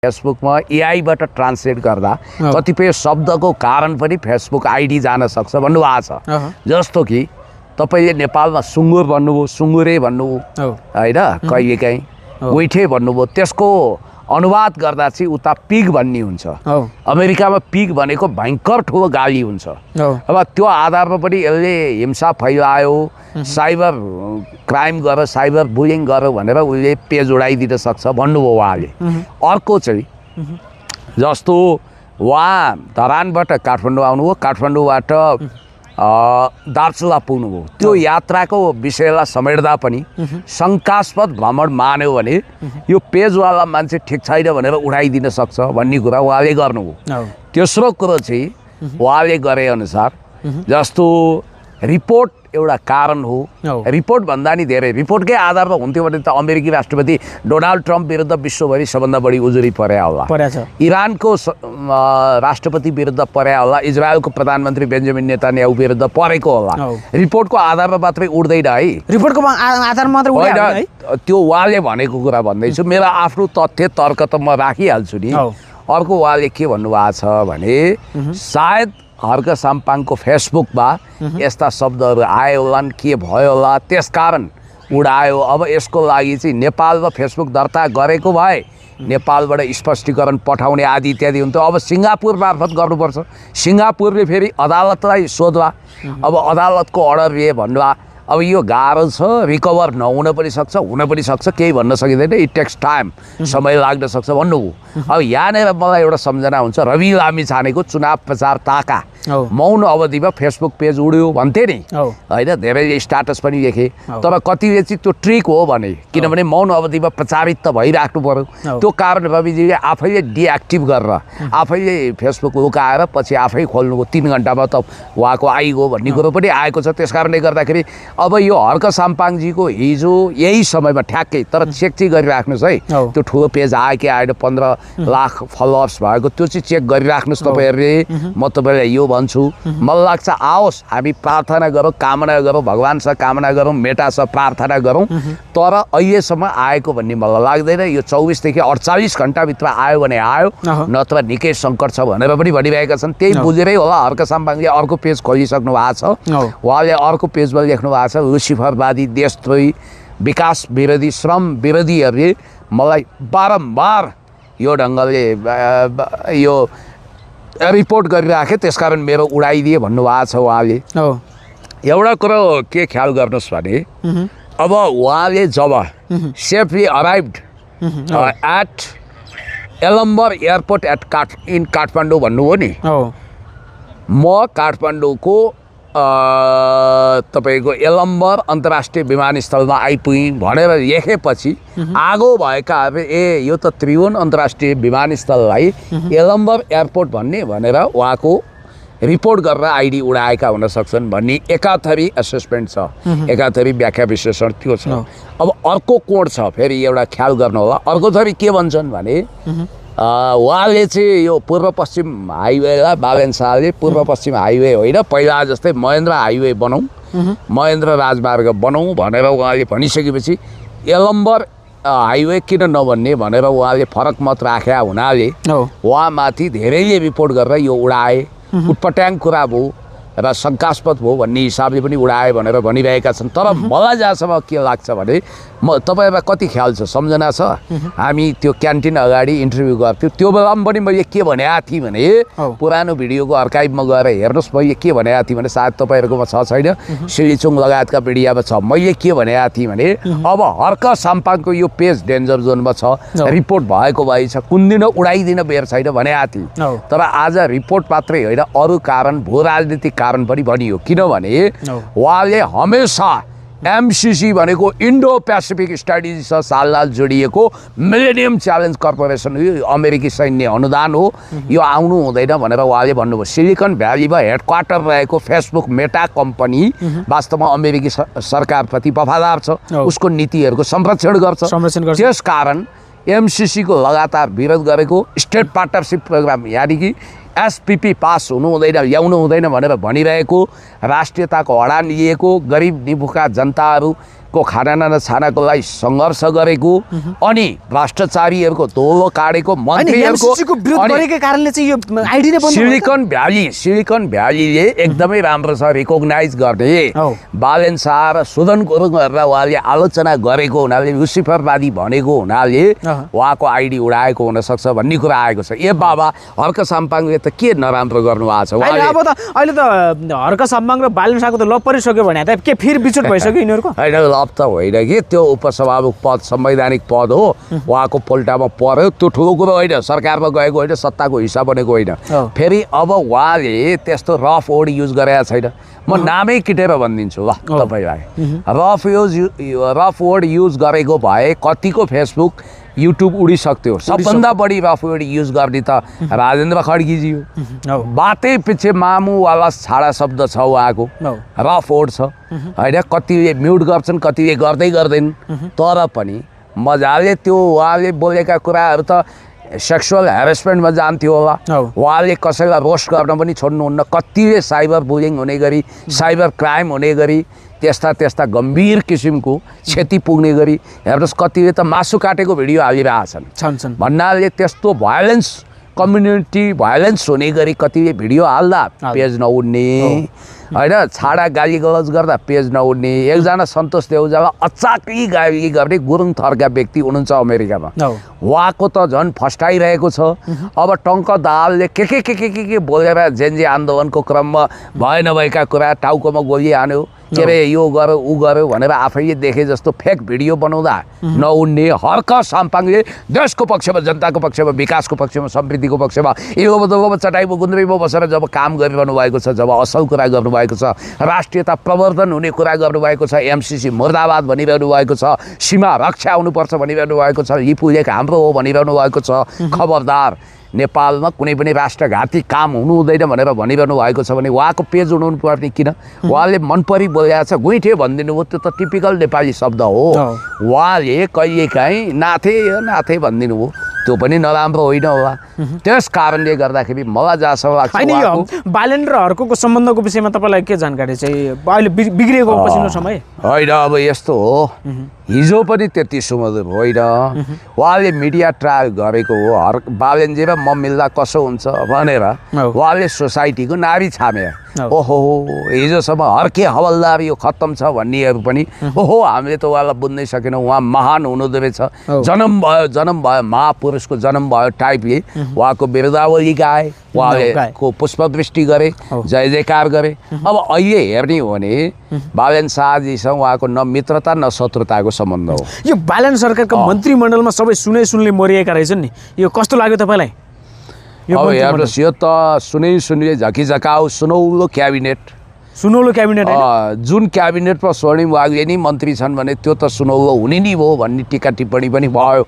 फेसबुकमा एआईबाट ट्रान्सलेट गर्दा कतिपय शब्दको कारण पनि फेसबुक आइडी जान सक्छ भन्नुभएको छ। जस्तो कि तपाईले नेपालमा सुँगुर भन्नुभयो, सुँगुरे भन्नुभयो हैन, कहिलेकाहीँ गोइठे भन्नुभयो, त्यसको अनुवाद गर्दा चाहिँ उता पिग भन्ने हुन्छ। अमेरिकामा पिग भनेको भयङ्कर ठुलो गाली हुन्छ। अब त्यो आधारमा पनि यसले हिंसा फैलायो, साइबर क्राइम गर, साइबर बुलिङ गर भनेर उसले पेज उडाइदिन सक्छ भन्नुभयो उहाँले। अर्को चाहिँ जस्तो उहाँ धरानबाट काठमाडौँ आउनुभयो, काठमाडौँबाट दार्चुला पुग्नुभयो, त्यो यात्राको विषयलाई समेट्दा पनि शङ्कास्पद भ्रमण मान्यो भने यो पेजवाला मान्छे ठिक छैन भनेर उठाइदिन सक्छ भन्ने कुरा उहाँले गर्नुभयो। तेस्रो कुरो चाहिँ उहाँले गरे अनुसार जस्तो रिपोर्ट एउटा कारण हो। रिपोर्ट भन्दा नि धेरै रिपोर्टकै आधारमा हुन्थ्यो भने त अमेरिकी राष्ट्रपति डोनाल्ड ट्रम्प विरुद्ध विश्वभरि सबभन्दा बढी उजुरी पर्या होला, इरानको राष्ट्रपति विरुद्ध पर्या होला, इजरायलको प्रधानमन्त्री बेन्जामिन नेतान्याहु विरुद्ध परेको होला। रिपोर्टको आधारमा मात्रै उड्दैन है, रिपोर्टको आधारमा मात्रै उड्दैन है, त्यो उहाँले भनेको कुरा भन्दैछु। मेरो आफ्नो तथ्य तर्क त म राखिहाल्छु नि। अर्को उहाँले के भन्नुभएको छ भने सायद हर्क साम्पाङको फेसबुकमा यस्ता शब्दहरू आयो होलान्, के भयो होला, त्यसकारण उडायो। अब यसको लागि चाहिँ नेपालमा फेसबुक दर्ता गरेको भए नेपालबाट स्पष्टीकरण पठाउने आदि इत्यादि हुन्थ्यो। अब सिङ्गापुर मार्फत गर्नुपर्छ, सिङ्गापुरले फेरि अदालतलाई सोध्ला, अब अदालतको अर्डर लिए भन्ला। अब यो गाह्रो छ, रिकभर नहुन पनि सक्छ, हुन पनि सक्छ, केही भन्न सकिँदैन, इट टेक्स टाइम, समय लाग्न सक्छ भन्नुभयो। अब यहाँनिर मलाई एउटा सम्झना हुन्छ, रवि लामी छानेको चुनाव प्रचार ताका मौन अवधिमा फेसबुक पेज उड्यो भन्थे नि होइन, धेरैले स्ट्याटस पनि लेखे, तर कतिले चाहिँ त्यो ट्रिक हो भने, किनभने मौन अवधिमा प्रचारित त भइराख्नु पर्यो। त्यो कारण रविजीले आफैले डिएक्टिभ गरेर आफैले फेसबुक लुकाएर पछि आफै खोल्नुभयो, 3 घन्टामा त उहाँको आइगयो भन्ने कुरो पनि आएको छ। त्यस कारणले गर्दाखेरि अब यो हर्क साम्पाङजीको हिजो यही समयमा ठ्याक्कै, तर चेक चाहिँ गरिराख्नुहोस् है, त्यो ठुलो पेज आयो कि आएन, 15 लाख फलोअर्स भएको, त्यो चाहिँ चेक गरिराख्नुहोस् तपाईँहरूले। म तपाईँलाई यो भन्छु, मलाई लाग्छ आओस् हामी प्रार्थना गरौँ, कामना गरौँ, भगवान्सँग कामना गरौँ, मेटासँग प्रार्थना गरौँ, तर अहिलेसम्म आएको भन्ने मलाई लाग्दैन। यो 24 देखि 48 घन्टाभित्र आयो भने आयो, नत्र निकै सङ्कट छ भनेर पनि भनिरहेका छन्। त्यही बुझेरै होला हर्क साम्पाङले अर्को पेज खोलिसक्नु भएको छ। उहाँले अर्को पेजमा लेख्नु भएको छ, लुसिफरवादी, देशद्रोही, विकास विरोधी, श्रम विरोधीहरूले मलाई बारम्बार यो ढङ्गले यो रिपोर्ट गरिराखे, त्यसकारण मेरो उडाइदिए भन्नुभएको छ उहाँले। एउटा कुरो के ख्याल गर्नुहोस् भने अब उहाँले जब सेफली अराइभ्ड एट एलम्बर एयरपोर्ट एट काठमाडौँ भन्नुभयो नि, म काठमाडौँको तपाईको एलम्बर अन्तर्राष्ट्रिय विमानस्थलमा आइपुगेँ भनेर लेखेपछि आगो भएकाहरूले यो त त्रिभुवन अन्तर्राष्ट्रिय विमानस्थललाई एलम्बर एयरपोर्ट भन्ने भनेर उहाँको रिपोर्ट गरेर आइडी उडाएका हुन सक्छन् भन्ने एकाथरी एसेसमेन्ट छ, एकाथरी व्याख्या विश्लेषण त्यो छ। अब अर्को कोड छ, फेरि एउटा ख्याल गर्नु होला, अर्को थरी के भन्छन् भने उहाँले चाहिँ यो पूर्व पश्चिम हाइवेलाई बालेन शाहले पूर्व पश्चिम हाइवे होइन, पहिला जस्तै महेन्द्र हाइवे बनाऊँ, महेन्द्र राजमार्ग बनाऊँ भनेर उहाँले भनिसकेपछि एलम्बर हाइवे किन नभन्ने भनेर उहाँले फरक मत राखेका हुनाले उहाँमाथि धेरैले रिपोर्ट गरेर यो उडाए, उटपट्याङ कुरा भयो र शङ्कास्पद भयो भन्ने हिसाबले पनि उडाए भनेर भनिरहेका छन्। तर मलाई जहाँसम्म के लाग्छ भने म तपाईँलाई कति ख्याल छ, सम्झना छ, हामी त्यो क्यान्टिन अगाडि इन्टरभ्यू गर्थ्यौँ, त्यो बेलामा पनि मैले के भनेको थिएँ भने पुरानो भिडियोको अर्काइभमा गएर हेर्नुहोस्, मैले के भनेको थिएँ भने सायद तपाईँहरूकोमा छ छैन, सिलिचुङ लगायतका मिडियामा छ, मैले के भनेको थिएँ भने अब हर्क साम्पाङको यो पेज डेन्जर जोनमा छ, रिपोर्ट भएको भए छ, कुन दिन उडाइदिन बेर छैन भनेको थिएँ। तर आज रिपोर्ट मात्रै होइन, अरू कारण, भू राजनीतिक कारण पनि भनियो, किनभने उहाँले हमेसा एमसिसी भनेको इन्डो पेसिफिक स्ट्राटेजी सालनाल जोडिएको मिलेनियम च्यालेन्ज कर्पोरेसन, यो अमेरिकी सैन्य अनुदान हो, यो आउनु हुँदैन भनेर उहाँले भन्नुभयो। सिलिकन भ्यालीमा हेडक्वार्टर रहेको फेसबुक मेटा कम्पनी वास्तवमा अमेरिकी सरकारप्रति वफादार छ, उसको नीतिहरूको संरक्षण गर्छ। त्यस कारण एमसिसीको लगातार विरोध गरेको स्टेट पार्टनरसिप प्रोग्राम यानि कि एसपीपी पास हुनु हुँदैन, ल्याउनु हुँदैन भनेर भनिरहेको, राष्ट्रियताको अडान लिएको, गरिब निभुका जनताहरू को खाना छानाको लागि सङ्घर्ष गरेको अनि भ्रष्टाचारीहरूको धोलो काटेको मन्त्रीहरूको विरोध गरेकै कारणले चाहिँ यो आइडी नै बन्द सिलिकन भ्यालीले एकदमै राम्रो छ रिकग्नाइज गर्ने बालेन शाह र सुदन गुरुङहरूलाई उहाँले आलोचना गरेको हुनाले लुसिफरवादी भनेको हुनाले उहाँको आइडी उडाएको हुनसक्छ भन्ने कुरा आएको छ। ए बाबा हर्क साम्पाङले त के नराम्रो गर्नुभएको छ? अहिले त हर्क साम्पाङ र बालेन शाहको त लप परिसक्यो भने त के फेरि बिछोड भइसक्यो यिनीहरूको? होइन लप त होइन कि त्यो उपसभामुख पद संवैधानिक पद हो, उहाँको पोल्टामा पर्यो, त्यो ठुलो कुरो होइन, सरकारमा गएको होइन, सत्ताको हिस्सा बनेको होइन। फेरि अब उहाँले त्यस्तो रफ वर्ड युज गरेका छैन। म नामै किटेर भनिदिन्छु ल तपाईँलाई, रफ वर्ड युज गरेको भए कतिको फेसबुक युट्युब उडिसक्थ्यो। सबभन्दा बढी रफ वर्ड युज गर्ने त राजेन्द्र खड्गीजी हो। बातै पछि मामुवाला छाडा शब्द छ उहाँको, रफ वर्ड छ होइन। कतिले म्युट गर्छन्, कतिले गर्दै गर्दैनन्, तर पनि मजाले त्यो उहाँले बोलेका कुराहरू त सेक्सुअल हेरेसमेन्टमा जान्थ्यो होला। उहाँले कसैलाई रोस्ट गर्न पनि छोड्नुहुन्न। कतिले साइबर बुलिङ हुने गरी, साइबर क्राइम हुने गरी, त्यस्ता गम्भीर किसिमको क्षति पुग्ने गरी हेर्नुहोस् कतिले त मासु काटेको भिडियो हालिरहेछन् भन्नाले त्यस्तो भायोलेन्स, कम्युनिटी भायोलेन्स हुने गरी कतिले भिडियो हाल्दा पेज नउड्ने होइन, छाडा गाली गलौज गर्दा पेज नउड्ने। एकजना सन्तोष देउजालाई अचाकै गाली गर्ने गुरुङ थरका व्यक्ति हुनुहुन्छ अमेरिकामा, उहाँको त झन् फस्टाइरहेको छ। अब टङ्क दाहालले के बोलेर जेनजी आन्दोलनको क्रममा भए नभएका कुरा टाउकोमा गोली हान्यो, के अरे यो गर्यो ऊ गर्यो भनेर आफैले देखे जस्तो फेक भिडियो बनाउँदा नउड्ने हर्क साम्पाङले देशको पक्षमा, जनताको पक्षमा, विकासको पक्षमा, समृद्धिको पक्षमा यो चटाइमा गुन्द्रीमा बसेर जब काम गरिरहनु भएको छ, जब असल कुरा गर्नुभएको छ, राष्ट्रियता प्रवर्धन हुने कुरा गर्नुभएको छ, एमसिसी मुर्दाबाद भनिरहनु भएको छ, सीमा रक्षा हुनुपर्छ भनिरहनु भएको छ, लिपुलेक हाम्रो हो भनिरहनु भएको छ, खबरदार नेपालमा कुनै पनि राष्ट्रघाती काम हुनु हुँदैन भनेर भनिरहनु भएको छ भने उहाँको पेज उडाउनु पर्ने किन? उहाँले मनपरी बोलेको छ, गुइठे भनिदिनु भयो, त्यो त टिपिकल नेपाली शब्द हो। उहाँले कहिलेकाहीँ नाथे भनिदिनु भयो, त्यो पनि नराम्रो होइन होला। त्यस कारणले गर्दाखेरि मलाई जहाँसम्म लाग्छ बालेन र हर्कको सम्बन्धको विषयमा तपाईँलाई के जानकारी चाहिँ अहिले बिग्रिएको पछिल्लो समय? होइन, अब यस्तो हो, हिजो पनि त्यति सुमधुर होइन। उहाँले मिडिया ट्रायल गरेको हो, बालेनजी र म मिल्दा कसो हुन्छ भनेर उहाँले सोसाइटीको नारी छामे। ओहो हिजोसम्म हर्के हवलदार यो खत्तम छ भन्नेहरू पनि ओहो हामीले त उहाँलाई बुझ्नै सकेनौँ, उहाँ महान हुनुहुँदो रहेछ, जन्म भयो महापुरुषको जन्म भयो टाइपले उहाँको बिरुदावली गाए, उहाँले पुष्पवृष्टि गरे, जय जयकार गरे। अब अहिले हेर्ने हो भने बालेन शाहजीसँग उहाँको न मित्रता न शत्रुताको सम्बन्ध हो। यो बालेन सरकारको मन्त्रीमण्डलमा सबै सुनले मरिएका रहेछन् नि, यो कस्तो लाग्यो तपाईँलाई? अब हेर्नुहोस्, यो त सुनै झकिझकाउ सुनौलो क्याबिनेट जुन क्याबिनेटमा स्वर्णिम वाग्ले नै मन्त्री छन् भने त्यो त सुनौलो हुने नि भयो भन्ने टिका टिप्पणी पनि भयो।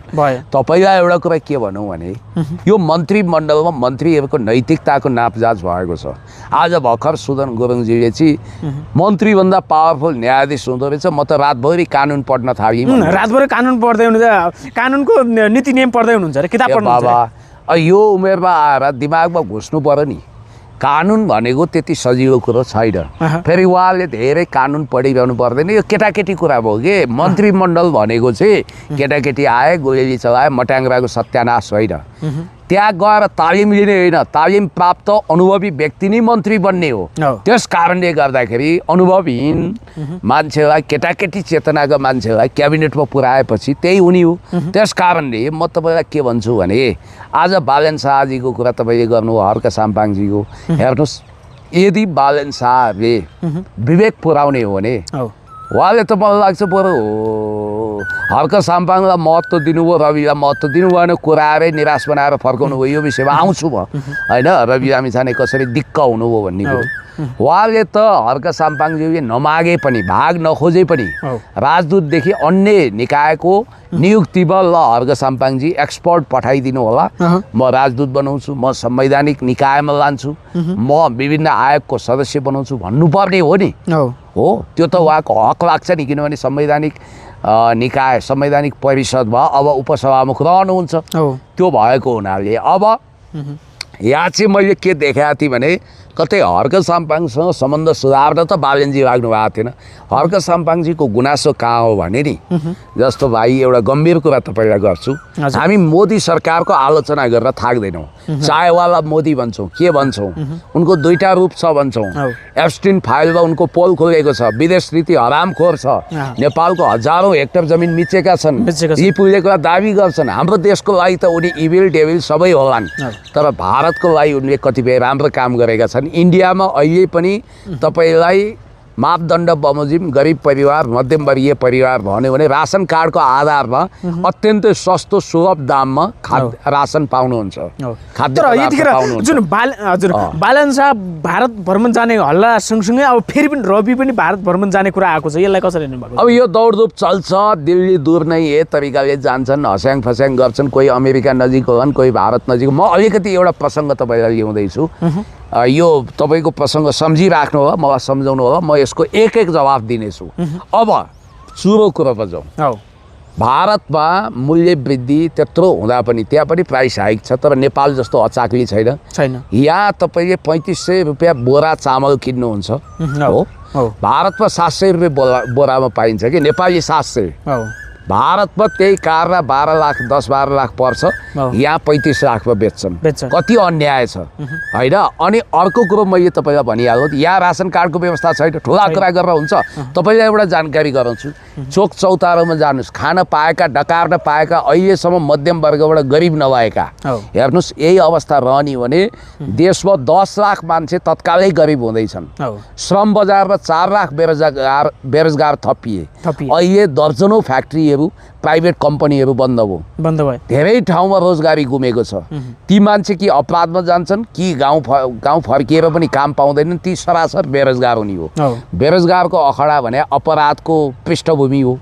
तपाईँलाई एउटा कुरा के भनौँ भने यो मन्त्रीमण्डलमा मन्त्रीहरूको नैतिकताको नापजाँच भएको छ। आज भर्खर सुदन गुरुङजीले चाहिँ मन्त्रीभन्दा पावरफुल न्यायाधीश हुँदो रहेछ, म त रातभरि कानुन पढ्न थालेँ। रातभरि कानुन पढ्दै हुनुहुन्छ, कानुनको नीति नियम पढ्दै हुनुहुन्छ र किताब पढ्नुहुन्छ? बाबा यो उमेरमा आएर दिमागमा घुस्नु पर्यो नि, कानुन भनेको त्यति सजिलो कुरो छैन। फेरि उहाँले धेरै कानुन पढिरहनु पर्दैन, यो केटाकेटी कुरा भयो कि मन्त्रीमण्डल भनेको चाहिँ केटाकेटी आए गोली चलाए मट्याङ्ग्राको सत्यानाश होइन। त्यहाँ गएर तालिम लिने होइन, तालिम प्राप्त अनुभवी व्यक्ति नै मन्त्री बन्ने हो। त्यस कारणले गर्दाखेरि अनुभवहीन मान्छेलाई, केटाकेटी चेतनाको मान्छेलाई क्याबिनेटमा पुर्याएपछि त्यही हुने हो। त्यस कारणले म तपाईँलाई के भन्छु भने आज बालेन शाहजीको कुरा तपाईँले गर्नु, हर्क साम्पाङजीको हेर्नुहोस्, यदि बालेन शाहले विवेक पुर्याउने हो भने उहाँले त मलाई लाग्छ बरु हर्क साम्पाङलाई महत्त्व दिनुभयो, रविलाई महत्त्व दिनु भएन, कुराएरै निराश बनाएर फर्काउनु भयो। यो विषयमा आउँछु म होइन, रवि लामिछाने कसरी दिक्क हुनुभयो भन्ने कुरो उहाँले त हर्क साम्पाङज्यूले नमागे पनि, भाग नखोजे पनि राजदूतदेखि अन्य निकायको नियुक्तिमा ल हर्क साम्पाङजी एक्सपर्ट पठाइदिनु होला, म राजदूत बनाउँछु, म संवैधानिक निकायमा लान्छु, म विभिन्न आयोगको सदस्य बनाउँछु भन्नुपर्ने हो नि। हो त्यो त उहाँको हक लाग्छ नि, किनभने संवैधानिक निकाय, संवैधानिक परिषदमा अब उपसभामुख रहनुहुन्छ। त्यो भएको हुनाले अब यहाँ चाहिँ मैले के देखाएको थिएँ भने कतै हर्क साम्पाङसँग सम्बन्ध सुधार्न त बालेनजी लाग्नु भएको थिएन। हर्क साम्पाङजीको गुनासो कहाँ हो भने नि, जस्तो भाइ एउटा गम्भीर कुरा तपाईँलाई गर्छु, हामी मोदी सरकारको आलोचना गरेर थाक्दैनौँ। चायवाला मोदी भन्छौँ, के भन्छौँ, उनको दुईटा रूप छ भन्छौँ। एप्स्टिन फाइलमा उनको पोल खोलेको छ, विदेश नीति हरामखोर छ, नेपालको हजारौँ हेक्टर जमिन मिचेका छन्, यी पुगेको दाबी गर्छन्। हाम्रो देशको लागि त उनी इभिल डेभिल सबै होलान्, तर भारतको लागि उनले कतिपय राम्रो काम गरेका छन्। इन्डियामा अहिले पनि तपाईँलाई मापदण्ड बमोजिम गरिब परिवार मध्यमवर्गीय परिवार भन्यो भने रासन कार्डको आधारमा अत्यन्तै सस्तो सुलभ दाममा रासन पाउनुहुन्छ, खाद्य पदार्थ पाउनुहुन्छ। जुन हजुर बालन शाह भारत भ्रमण जाने हल्ला सँगसँगै अब फेरि पनि रवि पनि भारत भ्रमण जाने कुरा आएको छ, यसलाई कसरी हेर्नुभएको? अब यो दौडधुप चल्छ, दिल्ली दूर नै ए तरिकाले जान्छन्, हस्याङ फस्याङ गर्छन्, कोही अमेरिका नजिक होलान्, कोही भारत नजिक। म अलिकति एउटा प्रसङ्ग तपाईँलाई ल्याउँदैछु, यो तपाईँको प्रसङ्ग सम्झिराख्नु होला, मलाई सम्झाउनु होला, म यसको एक एक जवाफ दिनेछु। अब सुरु कुरोमा जाउँ। भारतमा मूल्य वृद्धि त्यत्रो हुँदा पनि त्यहाँ पनि प्राइस हाइक छ, तर नेपाल जस्तो अचाक्ली छैन। यहाँ तपाईँले 3500 रुपियाँ बोरा चामल किन्नुहुन्छ हो, भारतमा 700 रुपियाँ बोरामा पाइन्छ कि, नेपाली 700। भारतमा त्यही कार 12 लाख 10-12 लाख पर्छ, यहाँ 35 लाखमा बेच्छन्। कति अन्याय छ होइन। अनि अर्को कुरो मैले तपाईँलाई भनिहाल्नु, यहाँ रासन कार्डको व्यवस्था छैन, ठुला कुरा गरेर हुन्छ। तपाईँलाई एउटा जानकारी गराउँछु, चोक चौतारोमा जानुहोस्, खान पाएका डकार्न पाएका अहिलेसम्म मध्यम वर्गबाट गरिब नभएका हेर्नुहोस्, यही अवस्था रहने भने देशमा 10 लाख मान्छे तत्कालै गरिब हुँदैछन्। श्रम बजारमा 4 लाख बेरोजगार थपिए, अहिले दर्जनौँ फ्याक्ट्री प्राइभेट कम्पनीहरू बन्द भयो, धेरै ठाउँमा रोजगारी गुमेको छ। ती मान्छे कि अपराधमा जान्छन् कि गाउँ फर्किएर पनि काम पाउँदैनन्, ती सरासर बेरोजगार हुने हो। बेरोजगारको अखडा भने अपराधको पृष्ठभूमि हो,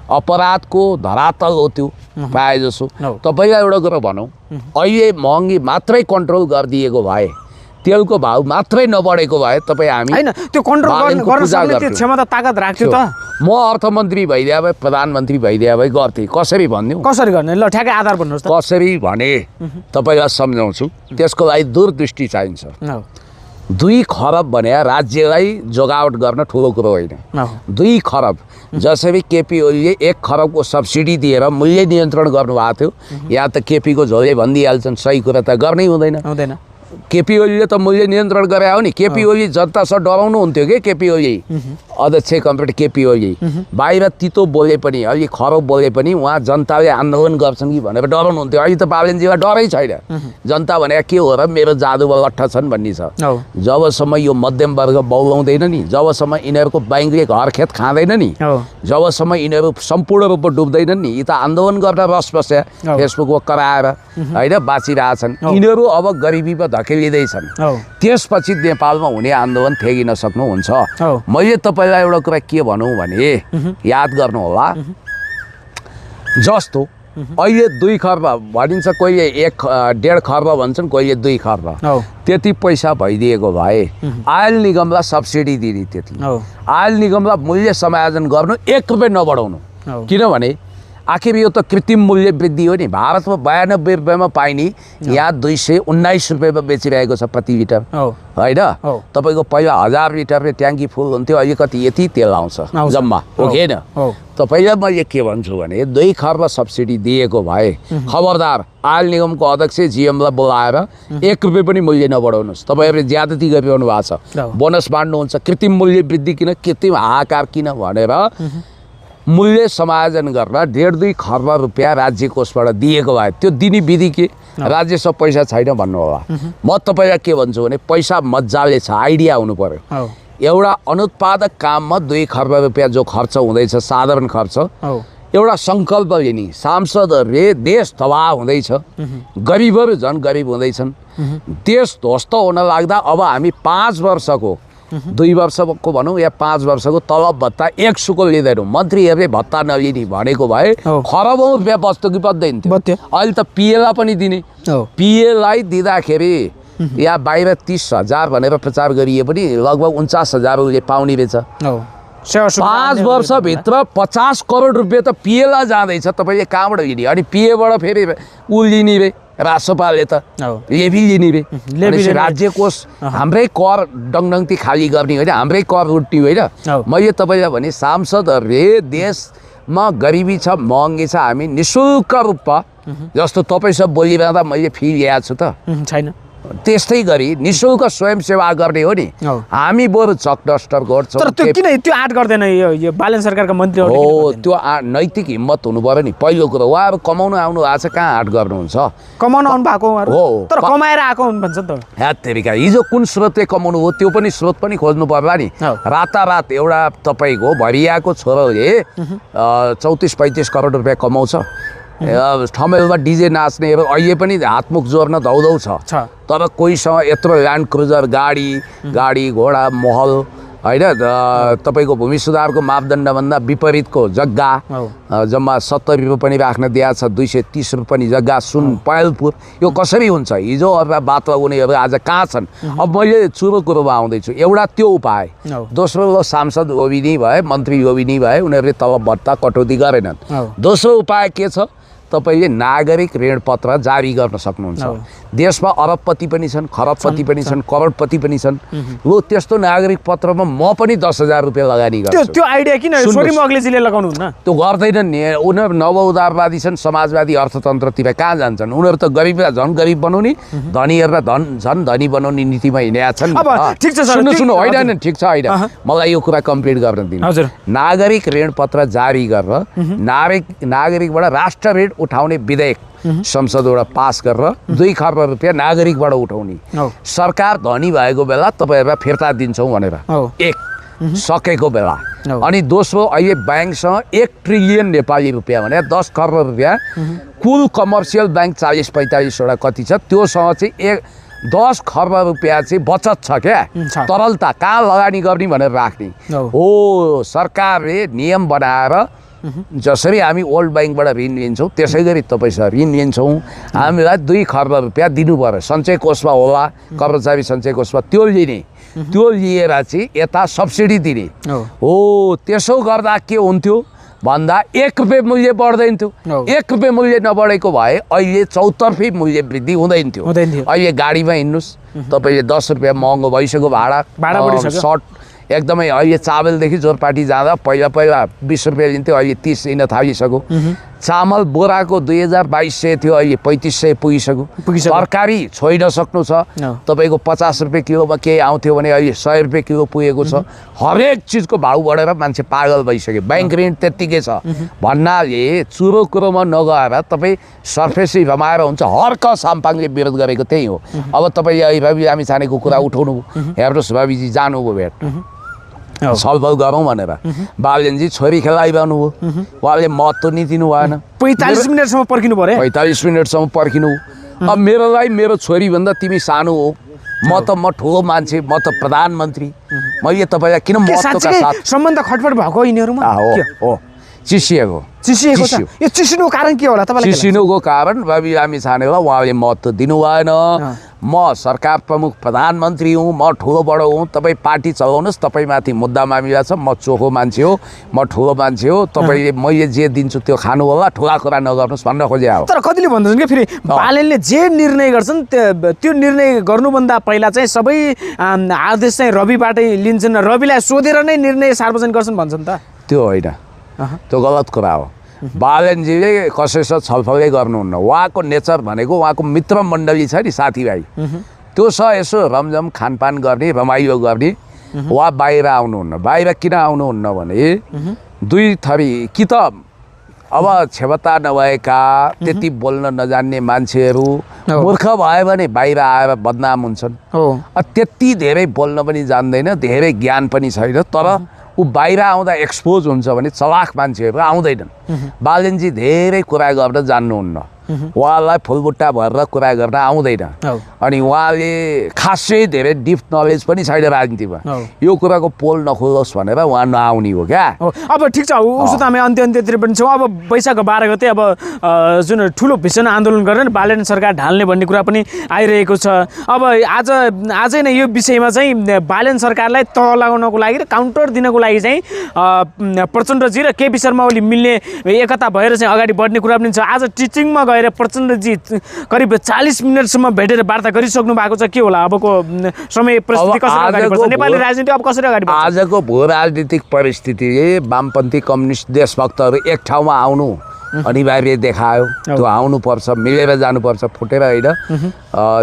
अपराधको धरातल हो त्यो प्रायः जसो। तपाईँलाई एउटा कुरो भनौँ, अहिले महँगी मात्रै कन्ट्रोल गरिदिएको भए, तेलको भाउ मात्रै नबढेको भए तपाईँ हामी हैन त्यो कन्ट्रोल गर्न सक्ने त्यो क्षमता ताकत राख्थ्यो त। म अर्थमन्त्री भइदिए भए, प्रधानमन्त्री भइदिए भए गर्थे। कसरी भन्नु, कसरी गर्ने, ल ठ्याक्कै आधार भन्नुहोस् त। कसरी भने तपाईँलाई सम्झाउँछु, त्यसको लागि दूरदृष्टि चाहिन्छ। 2 खरब भने राज्यलाई जोगावट गर्न ठुलो कुरो होइन। 2 खरब जसरी केपी ओलीले 1 खरबको सब्सिडी दिएर मूल्य नियन्त्रण गर्नुभएको थियो, यहाँ त केपीको झोले भनिदिइहाल्छन्, सही कुरा त गर्नै हुँदैन। केपी ओलीले त मूल्य नियन्त्रण गरे हो नि। केपी ओली जनतासँग डराउनुहुन्थ्यो कि, केपी ओली अध्यक्ष कमरेड केपी ओली बाहिर तितो बोले पनि, अलि खराब बोले पनि उहाँ जनताले आन्दोलन गर्छन् कि भनेर डराउनुहुन्थ्यो। अहिले त बालेनजीमा डरै छैन, जनता भने के हो र मेरो जादुमा लट्ठ छन् भन्ने छ। जबसम्म यो मध्यम वर्ग बौलाउँदैन नि, जबसम्म यिनीहरूको बैंकले घर खेत खाँदैन नि, जबसम्म यिनीहरू सम्पूर्ण रूपमा डुब्दैनन् नि, यी त आन्दोलन गर्न रस बस्या फेसबुकमा कराएर होइन बाँचिरहेछन्। यिनीहरू अब गरिबीमा धकेलिँदैछन्, त्यसपछि नेपालमा हुने आन्दोलन थेगिन सक्नुहुन्छ। मैले तपाईँलाई एउटा कुरा के भनौँ भने याद गर्नु होला, जस्तो अहिले 2 खर्ब भनिन्छ, कोहीले 1.5 खर्ब भन्छन्, कोहीले 2 खर्ब, त्यति पैसा भइदिएको भए आयल निगमलाई सब्सिडी दिने, त्यति आयल निगमलाई मूल्य समायोजन गर्नु, 1 रुपियाँ नबढाउनु। किनभने आखिर यो त कृत्रिम मूल्य वृद्धि हो नि। भारतमा 92 रुपियाँमा पाइने यहाँ 219 रुपियाँमा बेचिरहेको छ प्रति लिटर होइन। तपाईँको पहिला 1000 लिटरले ट्याङ्की फुल हुन्थ्यो, अहिले कति यति तेल आउँछ जम्मा हो कि होइन। तपाईँलाई मैले के भन्छु भने 2 खर्ब सब्सिडी दिएको भए खबरदार आयल निगमको अध्यक्ष जिएमलाई बोलाएर 1 रुपियाँ पनि मूल्य नबढाउनुहोस्। तपाईँहरूले ज्यादती गरिरहनु भएको छ, बोनस बाँड्नुहुन्छ। कृत्रिम मूल्य वृद्धि किन, कृत्रिम हाहाकार किन भनेर मूल्य समायोजन गरेर 1.5-2 खर्ब रुपियाँ राज्य कोषबाट दिएको भए त्यो दिने विधि के, राज्यसँग पैसा छैन भन्नु होला। म तपाईँलाई के भन्छु भने पैसा मजाले छ, आइडिया हुनु पर्यो। एउटा अनुत्पादक काममा 2 खर्ब रुपियाँ जो खर्च हुँदैछ, साधारण खर्च, एउटा सङ्कल्प लिने, सांसदहरूले देश तबाह हुँदैछ, गरिबहरू झन् गरिब हुँदैछन्, देश ध्वस्त हुन लाग्दा अब हामी 5 वर्षको 2 वर्षको भनौँ या 5 वर्षको तलब भत्ता 1 सुको लिँदैनौँ। मन्त्रीहरूले भत्ता नलिने भनेको भए खरबौँ रुपियाँ बस्दो कि बस्दैन थियो। अहिले त पिएलाई पनि दिने, पिएलाई दिँदाखेरि यहाँ बाहिर 30,000 भनेर प्रचार गरिए पनि लगभग 49,000 उसले पाउने रहेछ। 5 वर्षभित्र 50 करोड रुपियाँ त पिएलाई जाँदैछ, तपाईँले कहाँबाट लिने? अनि पिएबाट फेरि ऊ लिने रे रासोपाले त हो। लेभी लिने रे लेभी राज्य कोष हाम्रै कर डङडङ्ती खाली गर्ने होइन हाम्रै कर रुट्ने होइन मैले तपाईँलाई भने सांसदहरूले देशमा गरिबी छ महँगी छ हामी निःशुल्क रूपमा जस्तो तपाईँसँग बोलिरहँदा मैले फिल ल्याएको छु त छैन त्यस्तै गरी निःशुल्क स्वयंसेवा गर्ने हो नि हामी बरु चक डस्टर गर्छौँ तर त्यो किन त्यो आँट गर्दैन यो बालन सरकारका मन्त्रीहरू हो त्यो नैतिक हिम्मत हुनु पर्यो नि पहिलो कुरो उहाँहरू कमाउनु आउनु भएको छ कहाँ आँट गर्नुहुन्छ कमाउन आउनु भएको हो तर कमाएर आएको हुन् भन्छ त ह्यात्तेरिका हिजो कुन स्रोतले कमाउनु हो त्यो पनि स्रोत पनि खोज्नु पर्ला नि रातारात एउटा तपाईँको भरियाको छोरोले 34-35 करोड रुपियाँ कमाउँछ ठमेलमा डिजे नाच्ने अहिले पनि हातमुख जोर्न धौधौ छ तर कोहीसँग यत्रो ल्यान्ड क्रुजर गाडी घोडा महल होइन तपाईँको भूमि सुधारको मापदण्डभन्दा विपरीतको जग्गा जम्मा 70 रुपियाँ पनि राख्न दिएको छ 230 रुपियाँ पनि जग्गा सुन पयलपुर यो कसरी हुन्छ हिजो अथवा बातमा उनीहरू आज कहाँ छन् अब मैले चुरो कुरोमा आउँदैछु एउटा त्यो उपाय दोस्रो सांसद ओबिनी भए मन्त्री ओबिनी भए उनीहरूले तलब भत्ता कटौती गरेनन् दोस्रो उपाय के छ तपाईँले नागरिक ऋणपत्र जारी गर्न सक्नुहुन्छ देशमा अरबपति पनि छन् खरबपति पनि छन् करोडपति पनि छन् हो त्यस्तो नागरिक पत्रमा म पनि 10,000 रुपियाँ लगानी गर्छु त्यो आइडिया किन सोरी मगलेजीले लगाउनु हुन्न त्यो गर्दैनन् नि उनीहरू नवउदारवादी छन् समाजवादी अर्थतन्त्रतिर कहाँ जान्छन् उनीहरू त गरिबलाई झन् गरिब बनाउने धनीहरूलाई झन् धनी बनाउने नीतिमा हिँडेका छन् सुन्नु होइन ठिक छ होइन मलाई यो कुरा कम्प्लिट गर्न दिनु नागरिक ऋणपत्र जारी गरेर नागरिकबाट राष्ट्र ऋण उठाउने विधेयक संसदबाट पास गरेर 2 खर्ब रुपियाँ नागरिकबाट उठाउने सरकार धनी भएको बेला तपाईँहरूलाई फिर्ता दिन्छौँ भनेर एक सकेको बेला अनि दोस्रो अहिले ब्याङ्कसँग 1 ट्रिलियन नेपाली रुपियाँ भने 10 खर्ब रुपियाँ कुल कमर्सियल ब्याङ्क 40-45 वटा कति छ त्योसँग चाहिँ 10 खर्ब रुपियाँ चाहिँ बचत छ क्या तरलता कहाँ लगानी गर्ने भनेर राख्ने हो सरकारले नियम बनाएर जसरी हामी वर्ल्ड ब्याङ्कबाट ऋण लिन्छौँ त्यसै गरी तपाईँसँग ऋण लिन्छौँ हामीलाई 2 खर्ब रुपियाँ दिनु पर्यो सञ्चय कोषमा होला कर्मचारी सञ्चय कोषमा त्यो लिने त्यो लिएर चाहिँ यता सब्सिडी दिने हो त्यसो गर्दा के हुन्थ्यो भन्दा 1 रुपियाँ मूल्य बढ्दैन थियो 1 रुपियाँ मूल्य नबढेको भए अहिले चौतर्फी मूल्य वृद्धि हुँदैन थियो अहिले गाडीमा हिँड्नुहोस् तपाईँले 10 रुपियाँ महँगो भइसक्यो भाडा सर्ट एकदमै अहिले चावलदेखि जोरपाटी जाँदा पहिला 20 रुपियाँ लिन्थ्यो अहिले 30 लिन थालिसक्यो चामल बोराको 2200 थियो अहिले 3500 पुगिसक्यो तरकारी छोइन सक्नु छ तपाईँको 50 रुपियाँ किलोमा केही आउँथ्यो भने अहिले 100 रुपियाँ किलो पुगेको छ हरेक चिजको भाउ बढेर मान्छे पागल भइसक्यो ब्याङ्क ऋण त्यत्तिकै छ भन्नाले चुरो कुरोमा नगएर तपाईँ सर्फेसै रमाएर हुन्छ हर्क साम्पाङले विरोध गरेको त्यही हो अब तपाईँले अहिले भावी हामी छानेको कुरा उठाउनु हेर्नुहोस् भावीजी जानुभयो भेट छलफल गरौँ भनेर बाबुलेनजी छोरी खेलाइरहनु हो उहाँले महत्त्व नि दिनु भएन 45 मिनटसम्म पर्खिनु पर्यो 45 मिनटसम्म पर्खिनु अब मेरो छोरीभन्दा तिमी सानो हो म ठुलो मान्छे म त प्रधानमन्त्री मैले तपाईँलाई किन महत्त्वका साथ सम्बन्ध खटपट भएको यिनीहरूमा हो चिसिएको छ यो चिसिनुको कारण के होला तपाईँलाई चिसिनुको कारण भावी लामी छानेलाई उहाँले महत्त्व दिनु भएन म सरकार प्रमुख प्रधानमन्त्री हुँ म ठुलो बडो हुँ तपाईँ पार्टी चलाउनुहोस् तपाईँमाथि मुद्दा मामिला छ म चोखो मान्छे हो म ठुलो मान्छे हो तपाईँले मैले जे दिन्छु त्यो खानु होला ठुला कुरा नगर्नुहोस् भन्न खोजे हो तर कतिले भन्छन् कि फेरि बालेनले जे निर्णय गर्छन् त्यो निर्णय गर्नुभन्दा पहिला चाहिँ सबै आदेश चाहिँ रविबाटै लिन्छन् रविलाई सोधेर नै निर्णय सार्वजनिक गर्छन् भन्छन् त त्यो होइन त्यो गलत कुरा हो बालेनजीले कसैसँग छलफलै गर्नुहुन्न उहाँको नेचर भनेको उहाँको मित्र मण्डली छ नि साथीभाइ त्योसँग यसो रमझम खानपान गर्ने रमाइलो गर्ने उहाँ बाहिर आउनुहुन्न बाहिर किन आउनुहुन्न भने 2 थरी कि त अब क्षमता नभएका त्यति बोल्न नजान्ने मान्छेहरू मूर्ख भयो भने बाहिर आएर बदनाम हुन्छन् त्यति धेरै बोल्न पनि जान्दैन धेरै ज्ञान पनि छैन तर ऊ बाहिर आउँदा एक्सपोज हुन्छ भने चलाख मान्छेहरू आउँदैनन् बालेनजी धेरै कुरा गर्न जान्नुहुन्न उहाँलाई फुलबुट्टा भरेर कुरा गर्न आउँदैन अनि उहाँले खासै धेरै डिप नलेज पनि छैन राजनीतिमा यो कुराको पोल नखोलोस् भनेर उहाँ नआउने हो क्या अब ठिक छ उसो त हामी अन्त्यतिर पनि छौँ अब वैशाख 12 गते अब जुन ठुलो भीषण आन्दोलन गरेर बालेन सरकार ढाल्ने भन्ने कुरा पनि आइरहेको छ अब आजै नै यो विषयमा चाहिँ बालेन सरकारलाई तह लगाउनको लागि र काउन्टर दिनको लागि चाहिँ प्रचण्डजी र केपी शर्मा ओली मिल्ने एकता भएर चाहिँ अगाडि बढ्ने कुरा पनि छ। आज टिचिङमा गएर प्रचण्डजी करिब 40 मिनटसम्म भेटेर वार्ता गरिसक्नु भएको छ। के होला अबको समय परिस्थिति कसरी अगाडि बढ्छ? नेपाली राजनीति अब कसरी अगाडि बढ्छ? आजको भू राजनीतिक परिस्थितिले वामपन्थी कम्युनिस्ट देशभक्तहरू एक ठाउँमा आउनु अनिवार्य देखायो। त्यो आउनुपर्छ, मिलेर जानुपर्छ, फुटेर होइन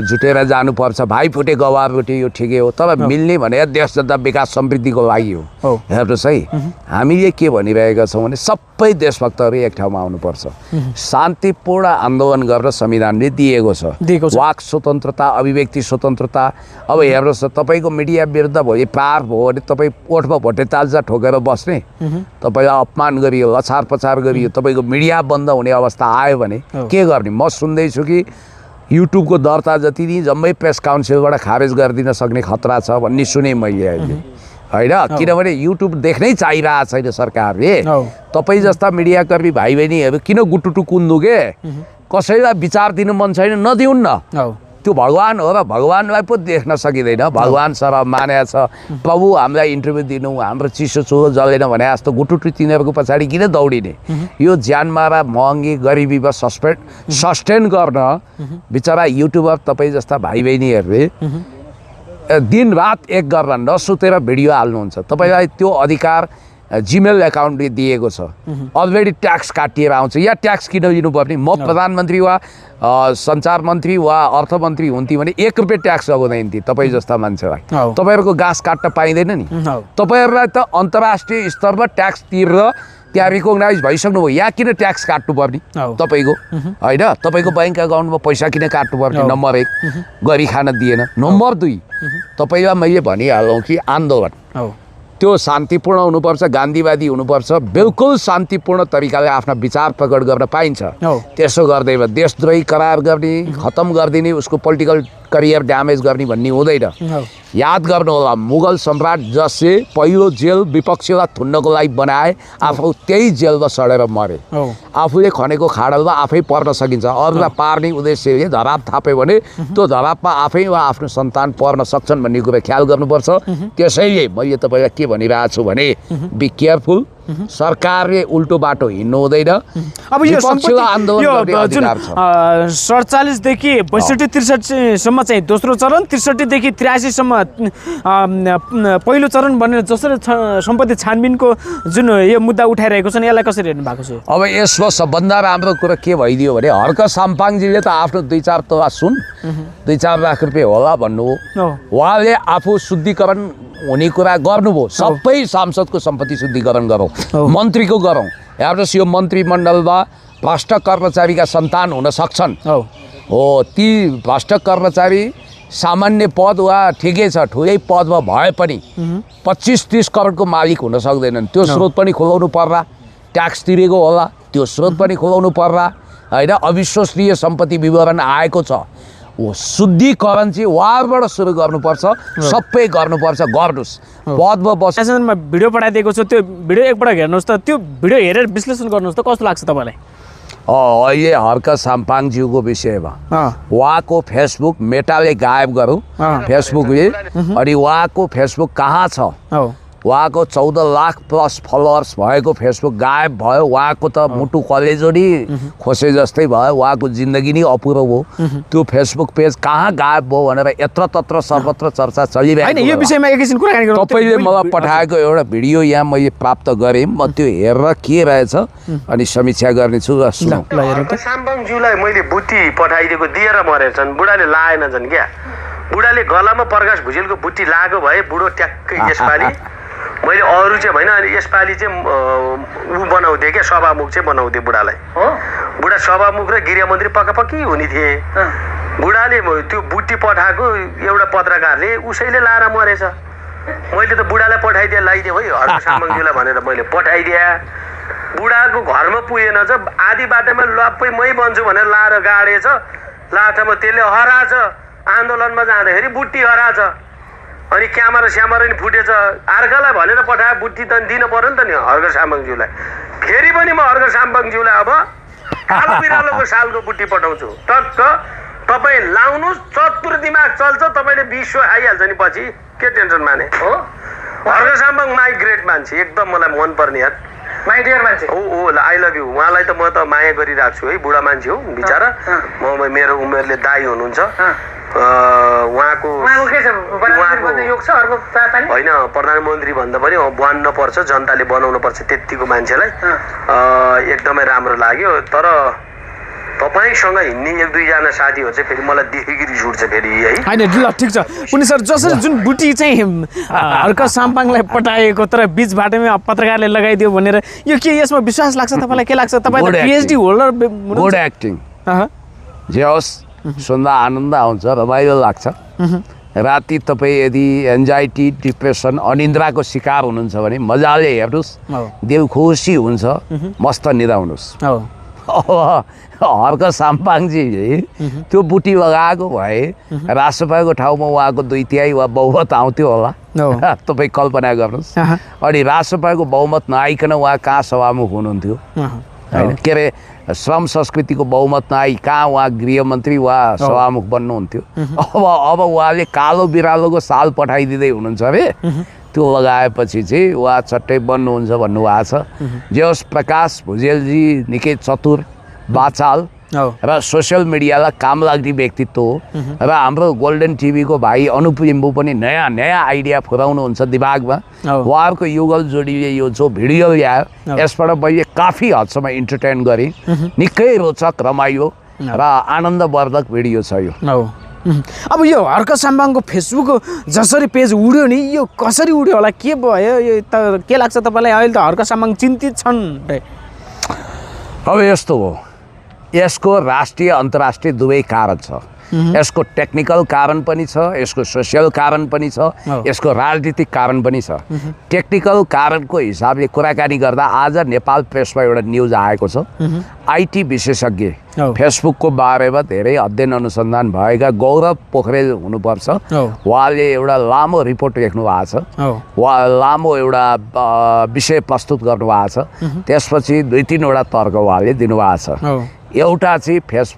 जुटेर जानुपर्छ। भाइ फुटे गवार फुटे यो ठिकै हो, तर मिल्ने भने देश जनता विकास समृद्धिको लागि हो। हेर्नुहोस् है, हामीले के भनिरहेका छौँ भने सबै देशभक्तहरू एक ठाउँमा आउनुपर्छ। शान्तिपूर्ण आन्दोलन गरेर संविधानले दिएको छ वाक स्वतन्त्रता, अभिव्यक्ति स्वतन्त्रता। अब हेर्नुहोस्, तपाईँको मिडिया विरुद्ध भए पार भयो भने तपाईँ ओठमा भोटे तालचा ठोकेर बस्ने, तपाईँलाई अपमान गरियो, लछार पछार गरियो, तपाईँको मिडिया बन्द हुने अवस्था आयो भने के गर्ने? म सुन्दैछु कि युट्युबको दर्ता जति नि जम्मै प्रेस काउन्सिलबाट खारेज गरिदिन सक्ने खतरा छ भन्ने सुने मैले अहिले, होइन? किनभने युट्युब देख्नै चाहिरहेको छैन सरकारले। तपाईँ जस्ता मिडियाकर्मी भाइ बहिनीहरू किन गुटुटु कुन्दु के? कसैलाई विचार दिनु मन छैन, नदिउन् न। त्यो भगवान हो र भगवानलाई पो देख्न सकिँदैन। भगवान सर मानेको छ, प्रभु हामीलाई इन्टरभ्यू दिनु, हाम्रो चिसो चुरो जलेन भने जस्तो गुटुटु तिनीहरूको पछाडि किन दौडिने? यो ज्यानमारा महँगी गरिबीमा सस्टेन गर्न बिचरा युट्युबर तपाईँ जस्ता भाइ बहिनीहरूले दिन रात एक गरेर नसुतेर भिडियो हाल्नुहुन्छ। तपाईँलाई त्यो अधिकार जिमेल एकाउन्टले दिएको छ। अलरेडी ट्याक्स काटिएर आउँछ। या ट्याक्स किन दिनुपर्ने? म प्रधानमन्त्री वा सञ्चार मन्त्री वा अर्थमन्त्री हुन्थेँ भने 1 रुपियाँ ट्याक्स लगाउँदैन थिएँ तपाईँ जस्ता मान्छेलाई। तपाईँहरूको घाँस काट्न पाइँदैन नि। तपाईँहरूलाई त अन्तर्राष्ट्रिय स्तरमा ट्याक्स तिरेर त्यहाँ रिकगनाइज भइसक्नु भयो। यहाँ किन ट्याक्स काट्नुपर्ने तपाईँको? होइन, तपाईँको ब्याङ्क एकाउन्टमा पैसा किन काट्नुपर्ने? नम्बर 1 गरी खान दिएन। नम्बर 2 तपाईँलाई मैले भनिहालौँ कि आन्दोलन त्यो शान्तिपूर्ण हुनुपर्छ, गान्धीवादी हुनुपर्छ। बिल्कुल शान्तिपूर्ण तरिकाले आफ्ना विचार प्रकट गर्न पाइन्छ। त्यसो गर्दैमा देशद्रोही करार गर्ने, खतम गरिदिने, उसको पोलिटिकल करियर ड्यामेज गर्ने भन्ने हुँदैन। याद गर्नु होला, मुगल सम्राट जसले पहिलो जेल विपक्षीलाई थुन्नको लागि बनाए, आफू त्यही जेलमा सडेर मरे। आफूले खनेको खाडलमा आफै पर्न सकिन्छ। अरूलाई पार्ने उद्देश्यले धराप थाप्यो भने त्यो धरापमा आफै वा आफ्नो सन्तान पर्न सक्छन् भन्ने कुरा ख्याल गर्नुपर्छ। त्यसैले मैले तपाईँलाई के भनिरहेको छु भने बी केयरफुल। सरकारले उल्टो बाटो हिँड्नु हुँदैन। अब यो जुन 47 देखि 62-63 सम्म चाहिँ दोस्रो चरण, 63 देखि 83 सम्म पहिलो चरण भनेर जसरी सम्पत्ति छानबिनको जुन यो मुद्दा उठाइरहेको छ, यसलाई कसरी हेर्नु भएको छ? अब यसमा सबभन्दा राम्रो कुरा के भइदियो भने हर्क साम्पाङजीले त आफ्नो 2-4 तोला सुन 2-4 लाख रुपियाँ होला भन्नुभयो। उहाँले आफू शुद्धिकरण हुने कुरा गर्नुभयो। सबै सांसदको सम्पत्ति शुद्धिकरण गरौँ, मन्त्रीको गरौँ। हेर्नुहोस्, यो मन्त्रीमण्डलमा भ्रष्ट कर्मचारीका सन्तान हुन सक्छन्। हो, ती भ्रष्ट कर्मचारी सामान्य पद वा ठिकै छ ठुलै पदमा भए पनि 25-30 करोडको मालिक हुन सक्दैनन्। त्यो स्रोत पनि खुलाउनु पर्ला। ट्याक्स तिरेको होला, त्यो स्रोत पनि खुलाउनु पर्ला। होइन, अविश्वसनीय सम्पत्ति विवरण आएको छ, शुद्धिकरण चाहिँ उहाँबाट सुरु गर्नुपर्छ। सबै गर्नुपर्छ, गर्नुहोस्। पदमा बसेसनमा भिडियो पठाइदिएको छ, त्यो भिडियो एकपल्ट हेर्नुहोस् त। त्यो भिडियो हेरेर विश्लेषण गर्नुहोस् त, कस्तो लाग्छ तपाईँलाई? अहिले हर्क साम्पाङज्यूको विषयमा उहाँको फेसबुक मेटाले गायब गरौँ फेसबुकले। अनि उहाँको फेसबुक कहाँ छ? उहाँको 14 लाख प्लस फलोवर्स भएको फेसबुक गायब भयो। उहाँको त मुटु कलेजो नि खोसे जस्तै भयो। उहाँको जिन्दगी नै अपुरो भयो। त्यो फेसबुक पेज कहाँ गायब भयो भनेर यत्र तत्र सर्वत्र चर्चा चलिरहेको। यो विषयमा एकैछिन कुराकानी गरौँ। तपाईँले मलाई पठाएको एउटा भिडियो यहाँ मैले प्राप्त गरेँ। म त्यो हेरेर के रहेछ अनि समीक्षा गर्नेछु र सुनौ। साम्पाङज्यूलाई मैले बुट्टी पठाइदिएको दिएर मरेछन्, बुढाले लाएनछन् क्या। बुढाले गलामा प्रकाश भुजेलको बुट्टी लागेको भए बुढो ट्याक्कै यसपालि मैले अरू चाहिँ होइन, अनि यसपालि चाहिँ ऊ बनाउँथेँ क्या, सभामुख चाहिँ बनाउँथेँ बुढालाई। बुढा सभामुख र गृहमन्त्री पक्कापक्की हुने थिए। बुढाले त्यो बुट्टी पठाएको एउटा पत्रकारले उसैले लाएर मरेछ। मैले त बुढालाई पठाइदिएँ, लगाइदिएँ है हर्क साम्पाङज्यूलाई भनेर मैले पठाइदिएँ। बुढाको घरमा पुगेन छ, आधी बाटोमा लप्पै मै बन्छु भनेर लाएर गाडेछ। लाठामा त्यसले हराएछ। आन्दोलनमा जाँदाखेरि बुट्टी हराएछ। अनि क्यामेरा स्यामेरा नि फुटेछ। अर्कालाई भनेर पठाए बुट्टी त दिनु पर्यो नि त नि हर्क साम्पाङज्यूलाई। फेरि पनि म हर्क साम्पाङज्यूलाई अब कालो बिरालोको सालको बुट्टी पठाउँछु। टक्क तपाईँ लाउनुहोस्, चतुर दिमाग चल्छ, तपाईँले विश्व आइहाल्छ नि पछि, के टेन्सन माने हो। हर्क साम्पाङ माई ग्रेट मान्छे, एकदम मलाई मनपर्ने यार। माई डियर मान्छे ओ आई लभ यु उहाँलाई त म त माया गरिरहेको छु है बुढा मान्छे हो बिचरा मेरो उमेरले दाइ हुनुहुन्छ उहाँको के छ योग छ अर्को पानी होइन प्रधानमन्त्री भन्दा पनि बन्न पर्छ जनताले बनाउनु पर्छ त्यतिको मान्छेलाई एकदमै राम्रो लाग्यो तर तपाईसँग हिँड्ने एक दुईजना साथीहरू चाहिँ फेरि मलाई देखेको रिस उठ्छ फेरि है होइन ल ठिक छ कुनै सर जसरी जुन बुटी चाहिँ हर्क साम्पाङलाई पटाएको तर बिच बाटोमै पत्रकारले लगाइदियो भनेर यो के यसमा विश्वास लाग्छ तपाईँलाई के लाग्छ तपाईँ त पिएचडी होल्डर गुड एक्टिङ जे होस् सुन्दा आनन्द आउँछ रमाइलो लाग्छ राति तपाईँ यदि एन्जाइटी डिप्रेसन अनिन्द्राको शिकार हुनुहुन्छ भने मजाले हेर्नुहोस् देउ खुसी हुन्छ मस्त निदाउनुहोस् अब हर्क साम्पाङजी त्यो बुटी लगाएको भए राष्ट्रपतिको ठाउँमा उहाँको 2/3 वा बहुमत आउँथ्यो होला तपाईँ कल्पना गर्नुहोस् अनि राष्ट्रपतिको बहुमत नआइकन उहाँ कहाँ सभामुख हुनुहुन्थ्यो होइन के अरे श्रम संस्कृतिको बहुमत नआई कहाँ उहाँ गृहमन्त्री वा सभामुख बन्नुहुन्थ्यो अब उहाँले कालो बिरालोको साल पठाइदिँदै हुनुहुन्छ अरे त्यो लगाएपछि चाहिँ उहाँ चट्टै बन्नुहुन्छ भन्नुभएको छ जे होस् प्रकाश भुजेलजी निकै चतुर बाचाल र सोसियल मिडियालाई काम लाग्ने व्यक्तित्व हो र हाम्रो गोल्डन टिभीको भाइ अनुप लिम्बू पनि नयाँ नयाँ आइडिया फुराउनुहुन्छ दिमागमा उहाँहरूको युगल जोडीले यो जो भिडियो ल्यायो यसबाट मैले काफी हदसम्म इन्टरटेन गरेँ निकै रोचक रमाइलो र आनन्दवर्धक भिडियो छ यो अब यो हर्क साम्पाङको फेसबुक जसरी पेज उड्यो नि यो कसरी उड्यो होला के भयो यो त के लाग्छ तपाईँलाई अहिले त हर्क साम्पाङ चिन्तित छन् अब यस्तो हो यसको राष्ट्रिय अन्तर्राष्ट्रिय दुवै कारण छ यसको टेक्निकल कारण पनि छ यसको सोसियल कारण पनि छ यसको राजनीतिक कारण पनि छ टेक्निकल कारणको हिसाबले कुराकानी गर्दा आज नेपाल प्रेसमा एउटा न्युज आएको छ आइटी विशेषज्ञ फेसबुकको बारेमा धेरै अध्ययन अनुसन्धान भएका गौरव पोखरेल हुनुपर्छ उहाँले एउटा लामो रिपोर्ट लेख्नु भएको छ उहाँ लामो एउटा विषय प्रस्तुत गर्नुभएको छ त्यसपछि 2-3 वटा तर्क उहाँले दिनुभएको छ एउटा चाहिँ फेसबुक